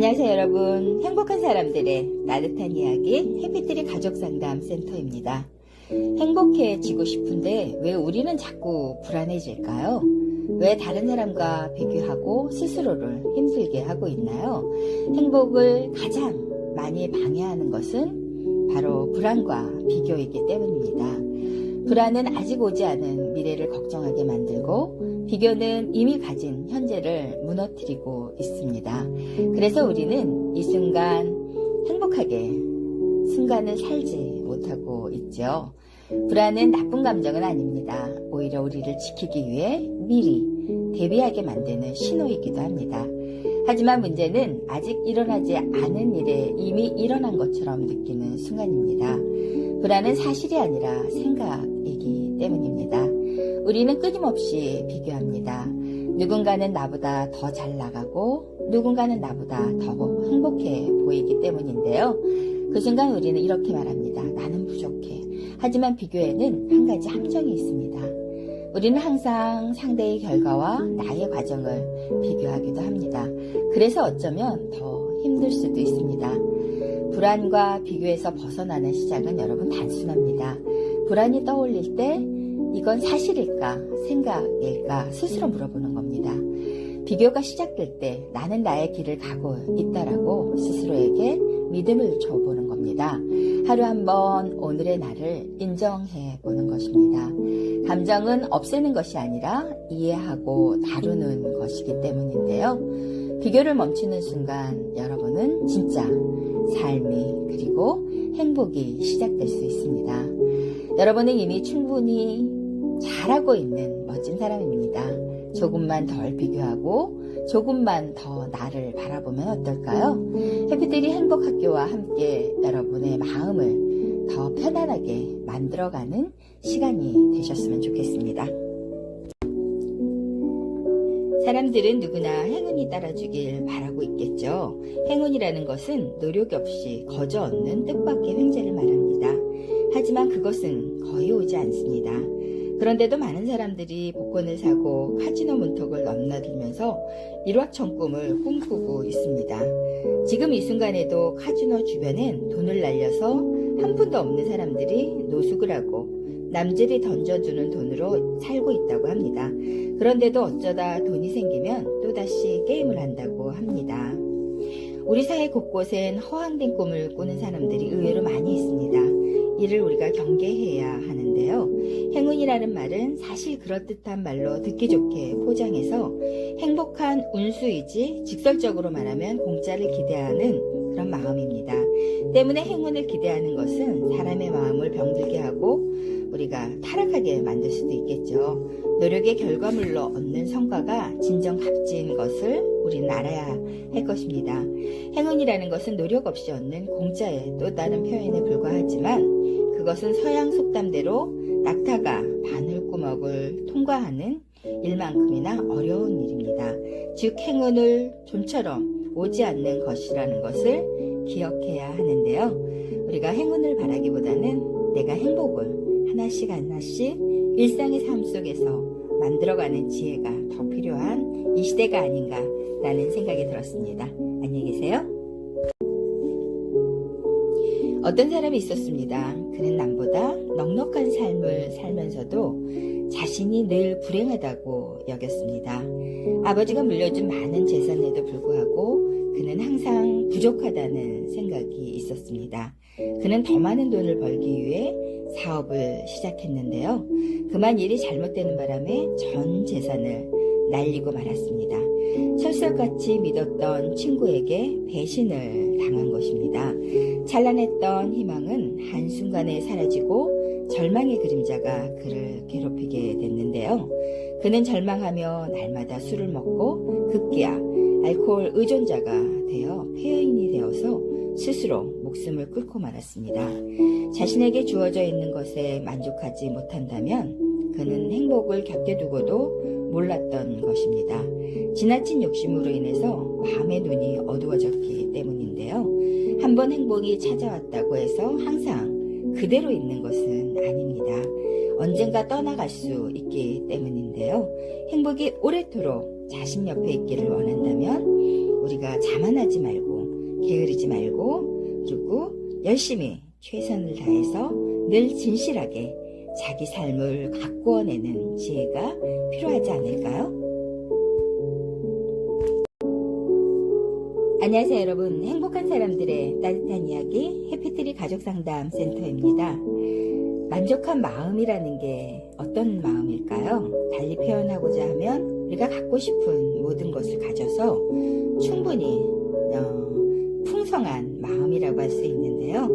안녕하세요 여러분. 행복한 사람들의 따뜻한 이야기 해피트리 가족상담센터입니다. 행복해지고 싶은데 왜 우리는 자꾸 불안해질까요? 왜 다른 사람과 비교하고 스스로를 힘들게 하고 있나요? 행복을 가장 많이 방해하는 것은 바로 불안과 비교이기 때문입니다. 불안은 아직 오지 않은 미래를 걱정하게 만들고 비교는 이미 가진 현재를 무너뜨리고 있습니다. 그래서 우리는 이 순간 행복하게 순간을 살지 못하고 있죠. 불안은 나쁜 감정은 아닙니다. 오히려 우리를 지키기 위해 미리 대비하게 만드는 신호이기도 합니다. 하지만 문제는 아직 일어나지 않은 일에 이미 일어난 것처럼 느끼는 순간입니다. 불안은 사실이 아니라 생각이기 때문입니다. 우리는 끊임없이 비교합니다. 누군가는 나보다 더 잘 나가고 누군가는 나보다 더 행복해 보이기 때문인데요. 그 순간 우리는 이렇게 말합니다. 나는 부족해. 하지만 비교에는 한 가지 함정이 있습니다. 우리는 항상 상대의 결과와 나의 과정을 비교하기도 합니다. 그래서 어쩌면 더 힘들 수도 있습니다. 불안과 비교에서 벗어나는 시작은 여러분 단순합니다. 불안이 떠올릴 때 이건 사실일까 생각일까 스스로 물어보는 겁니다. 비교가 시작될 때 나는 나의 길을 가고 있다라고 스스로에게 믿음을 줘보는 겁니다. 하루 한번 오늘의 나를 인정해 보는 것입니다. 감정은 없애는 것이 아니라 이해하고 다루는 것이기 때문인데요. 비교를 멈추는 순간 여러분은 진짜 삶이 그리고 행복이 시작될 수 있습니다. 여러분은 이미 충분히 잘하고 있는 멋진 사람입니다. 조금만 덜 비교하고 조금만 더 나를 바라보면 어떨까요? 해피트리 행복학교와 함께 여러분의 마음을 더 편안하게 만들어가는 시간이 되셨으면 좋겠습니다. 사람들은 누구나 행운이 따라주길 바라고 있겠죠. 행운이라는 것은 노력 없이 거저 얻는 뜻밖의 횡재를 말합니다. 하지만 그것은 거의 오지 않습니다. 그런데도 많은 사람들이 복권을 사고 카지노 문턱을 넘나들면서 일확천 꿈을 꿈꾸고 있습니다. 지금 이 순간에도 카지노 주변엔 돈을 날려서 한 푼도 없는 사람들이 노숙을 하고 남들이 던져주는 돈으로 살고 있다고 합니다. 그런데도 어쩌다 돈이 생기면 또다시 게임을 한다고 합니다. 우리 사회 곳곳엔 허황된 꿈을 꾸는 사람들이 의외로 많이 있습니다. 이를 우리가 경계해야 하는데요. 행운이라는 말은 사실 그럴듯한 말로 듣기 좋게 포장해서 행복한 운수이지 직설적으로 말하면 공짜를 기대하는 그런 마음입니다. 때문에 행운을 기대하는 것은 사람의 마음을 병들게 하고 우리가 타락하게 만들 수도 있겠죠. 노력의 결과물로 얻는 성과가 진정 값진 것을 우리는 알아야 할 것입니다. 행운이라는 것은 노력 없이 얻는 공짜의 또 다른 표현에 불과하지만 그것은 서양 속담대로 낙타가 바늘구멍을 통과하는 일만큼이나 어려운 일입니다. 즉 행운을 좀처럼 오지 않는 것이라는 것을 기억해야 하는데요. 우리가 행운을 바라기보다는 내가 행복을 하나씩 하나씩 일상의 삶 속에서 만들어가는 지혜가 더 필요한 이 시대가 아닌가라는 생각이 들었습니다. 안녕히 계세요. 어떤 사람이 있었습니다. 그는 남보다 넉넉한 삶을 살면서도 자신이 늘 불행하다고 여겼습니다. 아버지가 물려준 많은 재산에도 불구하고 그는 항상 부족하다는 생각이 있었습니다. 그는 더 많은 돈을 벌기 위해 사업을 시작했는데요. 그만 일이 잘못되는 바람에 전 재산을 날리고 말았습니다. 철석같이 믿었던 친구에게 배신을 당한 것입니다. 찬란했던 희망은 한순간에 사라지고 절망의 그림자가 그를 괴롭히게 됐는데요. 그는 절망하며 날마다 술을 먹고 급기야 알코올 의존자가 되어 폐인이 되어서 스스로 목숨을 끊고 말았습니다. 자신에게 주어져 있는 것에 만족하지 못한다면 그는 행복을 곁에 두고도 몰랐던 것입니다. 지나친 욕심으로 인해서 마음의 눈이 어두워졌기 때문인데요. 한번 행복이 찾아왔다고 해서 항상 그대로 있는 것은 아닙니다. 언젠가 떠나갈 수 있기 때문인데요. 행복이 오래도록 자신 옆에 있기를 원한다면 우리가 자만하지 말고 게으르지 말고 그리고 열심히 최선을 다해서 늘 진실하게 자기 삶을 가꾸어내는 지혜가 필요하지 않을까요? 안녕하세요 여러분. 행복한 사람들의 따뜻한 이야기 해피트리 가족상담센터입니다. 만족한 마음이라는 게 어떤 마음일까요? 달리 표현하고자 하면 우리가 갖고 싶은 모든 것을 가져서 충분히 풍성한 마음이라고 할 수 있는데요.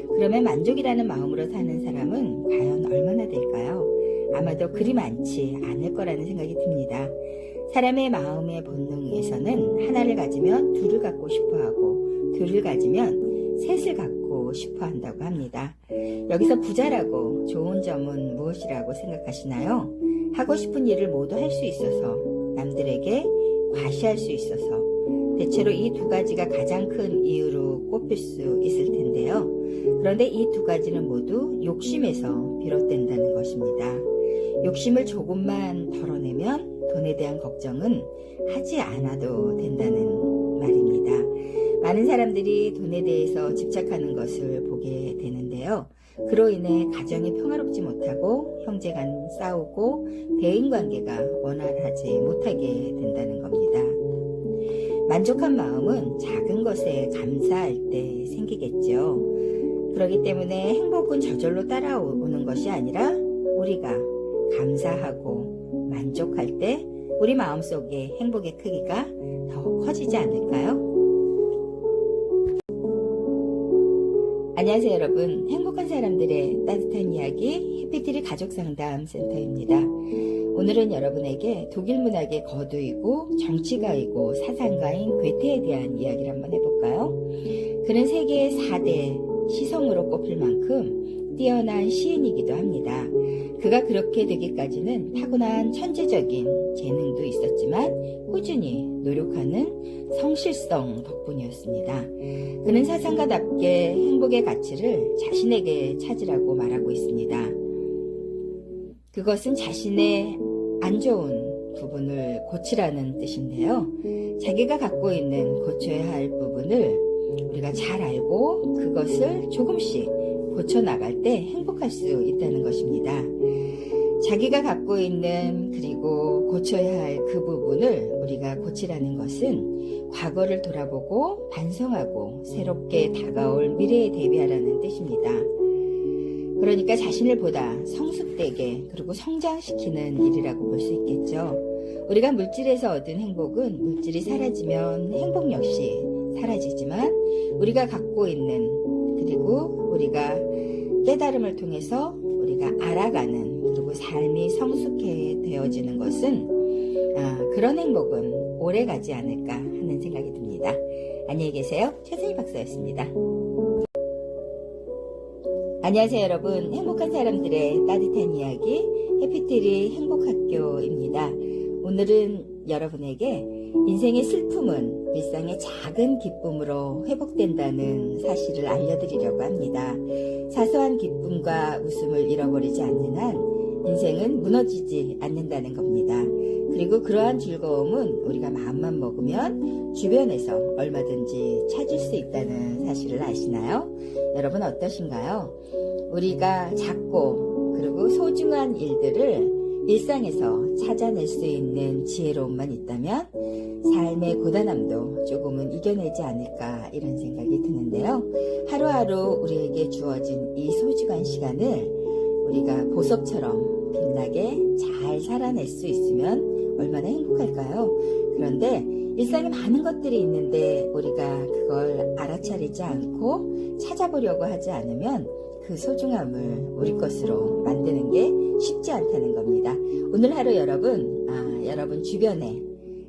그러면 만족이라는 마음으로 사는 사람은 과연 얼마나 될까요? 아마도 그리 많지 않을 거라는 생각이 듭니다. 사람의 마음의 본능에서는 하나를 가지면 둘을 갖고 싶어하고 둘을 가지면 셋을 갖고 싶어한다고 합니다. 여기서 부자라고 좋은 점은 무엇이라고 생각하시나요? 하고 싶은 일을 모두 할 수 있어서 남들에게 과시할 수 있어서 대체로 이 두 가지가 가장 큰 이유로 꼽힐 수 있을 텐데요. 그런데 이 두 가지는 모두 욕심에서 비롯된다는 것입니다. 욕심을 조금만 덜어내면 돈에 대한 걱정은 하지 않아도 된다는 말입니다. 많은 사람들이 돈에 대해서 집착하는 것을 보게 되는데요. 그로 인해 가정이 평화롭지 못하고 형제간 싸우고 대인관계가 원활하지 못하게 된다는 겁니다. 만족한 마음은 작은 것에 감사할 때 생기겠죠. 그렇기 때문에 행복은 저절로 따라오는 것이 아니라 우리가 감사하고 만족할 때 우리 마음속에 행복의 크기가 더 커지지 않을까요? 안녕하세요 여러분. 행복한 사람들의 따뜻한 이야기 해피트리 가족상담센터입니다. 오늘은 여러분에게 독일 문학의 거두이고 정치가이고 사상가인 괴테에 대한 이야기를 한번 해볼까요? 그는 세계의 4대 시성으로 꼽힐 만큼 뛰어난 시인이기도 합니다. 그가 그렇게 되기까지는 타고난 천재적인 재능도 있었지만 꾸준히 노력하는 성실성 덕분이었습니다. 그는 사상가답게 행복의 가치를 자신에게 찾으라고 말하고 있습니다. 그것은 자신의 안 좋은 부분을 고치라는 뜻인데요. 자기가 갖고 있는 고쳐야 할 부분을 우리가 잘 알고 그것을 조금씩 고쳐나갈 때 행복할 수 있다는 것입니다. 자기가 갖고 있는 그리고 고쳐야 할 그 부분을 우리가 고치라는 것은 과거를 돌아보고 반성하고 새롭게 다가올 미래에 대비하라는 뜻입니다. 그러니까 자신을 보다 성숙되게 그리고 성장시키는 일이라고 볼 수 있겠죠. 우리가 물질에서 얻은 행복은 물질이 사라지면 행복 역시 사라지지만 우리가 갖고 있는 그리고 우리가 깨달음을 통해서 우리가 알아가는 그리고 삶이 성숙해 되어지는 것은 그런 행복은 오래 가지 않을까 하는 생각이 듭니다. 안녕히 계세요. 최선희 박사였습니다. 안녕하세요 여러분. 행복한 사람들의 따뜻한 이야기 해피트리 행복학교입니다. 오늘은 여러분에게 인생의 슬픔은 일상의 작은 기쁨으로 회복된다는 사실을 알려드리려고 합니다. 사소한 기쁨과 웃음을 잃어버리지 않는 한 인생은 무너지지 않는다는 겁니다. 그리고 그러한 즐거움은 우리가 마음만 먹으면 주변에서 얼마든지 찾을 수 있다는 사실을 아시나요? 여러분 어떠신가요? 우리가 작고 그리고 소중한 일들을 일상에서 찾아낼 수 있는 지혜로움만 있다면 삶의 고단함도 조금은 이겨내지 않을까 이런 생각이 드는데요. 하루하루 우리에게 주어진 이 소중한 시간을 우리가 보석처럼 빛나게 잘 살아낼 수 있으면 얼마나 행복할까요? 그런데 일상에 많은 것들이 있는데 우리가 그걸 알아차리지 않고 찾아보려고 하지 않으면 그 소중함을 우리 것으로 만드는 게 쉽지 않다는 겁니다. 오늘 하루 여러분 주변에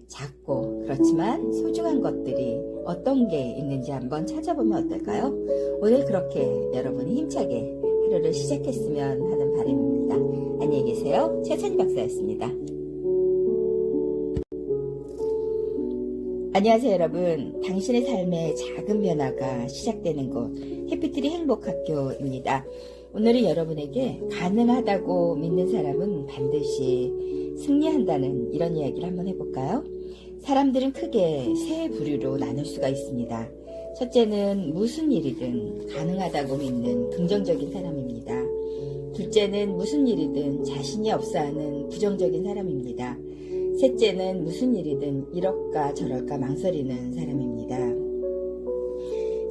작고 그렇지만 소중한 것들이 어떤 게 있는지 한번 찾아보면 어떨까요? 오늘 그렇게 여러분이 힘차게 하루를 시작했으면 하는 바람입니다. 안녕히 계세요. 최선희 박사였습니다. 안녕하세요 여러분. 당신의 삶에 작은 변화가 시작되는 곳 해피트리 행복학교입니다. 오늘은 여러분에게 가능하다고 믿는 사람은 반드시 승리한다는 이런 이야기를 한번 해볼까요? 사람들은 크게 세 부류로 나눌 수가 있습니다. 첫째는 무슨 일이든 가능하다고 믿는 긍정적인 사람입니다. 둘째는 무슨 일이든 자신이 없어하는 부정적인 사람입니다. 셋째는 무슨 일이든 이럴까 저럴까 망설이는 사람입니다.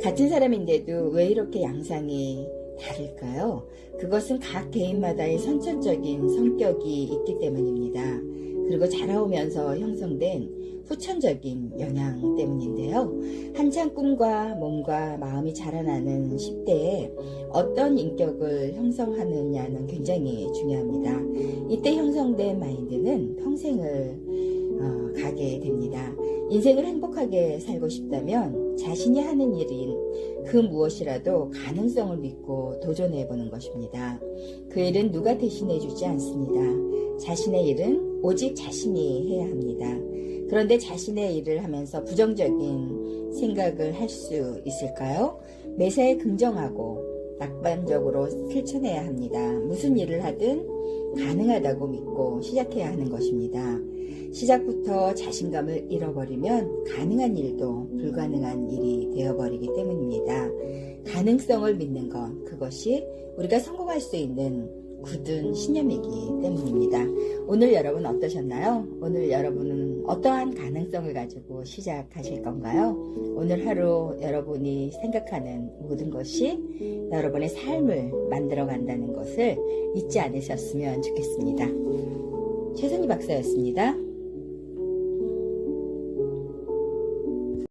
같은 사람인데도 왜 이렇게 양상이 다를까요? 그것은 각 개인마다의 선천적인 성격이 있기 때문입니다. 그리고 자라오면서 형성된 후천적인 영향 때문인데요. 한창 꿈과 몸과 마음이 자라나는 10대에 어떤 인격을 형성하느냐는 굉장히 중요합니다. 이때 형성된 마인드는 평생을 가게 됩니다. 인생을 행복하게 살고 싶다면 자신이 하는 일인 그 무엇이라도 가능성을 믿고 도전해 보는 것입니다. 그 일은 누가 대신해 주지 않습니다. 자신의 일은 오직 자신이 해야 합니다. 그런데 자신의 일을 하면서 부정적인 생각을 할 수 있을까요? 매사에 긍정하고 낙관적으로 실천해야 합니다. 무슨 일을 하든 가능하다고 믿고 시작해야 하는 것입니다. 시작부터 자신감을 잃어버리면 가능한 일도 불가능한 일이 되어버리기 때문입니다. 가능성을 믿는 것, 그것이 우리가 성공할 수 있는 굳은 신념이기 때문입니다. 오늘 여러분 어떠셨나요? 오늘 여러분은 어떠한 가능성을 가지고 시작하실 건가요? 오늘 하루 여러분이 생각하는 모든 것이 여러분의 삶을 만들어 간다는 것을 잊지 않으셨으면 좋겠습니다. 최선희 박사였습니다.